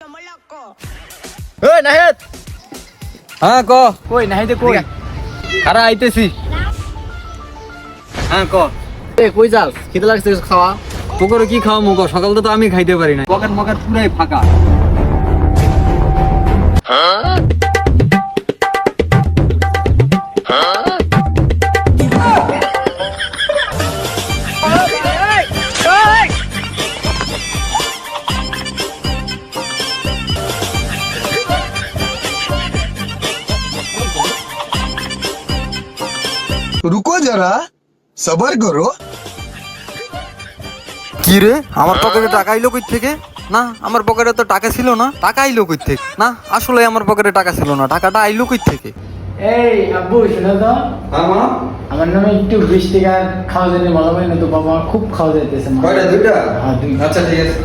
এই নাহিদ, হ্যাঁ ক কই নাহিদে কই? খারা আইতেছি। হ্যাঁ ক এ কই যাস? খিদে লাগছে কিছু খাওয়া? পুকুরে কি খাওয়া মুখ সকাল তো আমি খাইতে পারি না, পকেট মকেট পুরাই ফাঁকা। रुको जरा सबर करो। কি রে, আমার পকেটে টাকা আইলো কই থেকে? না, আমার পকেটে তো টাকা ছিল না। টাকা আইলো কই থেকে? না, আসলে আমার পকেটে টাকা ছিল না। টাকাটা আইলো কই থেকে? এই আব্বু শুনো তো, আমার নামে একটু 20 টাকা খাওয়া যেতে ভালো হয় না তো বাবা, খুব খাওয়া যাইতেছে না। দুইটা? হ্যাঁ, দুইটা। আচ্ছা ঠিক আছে।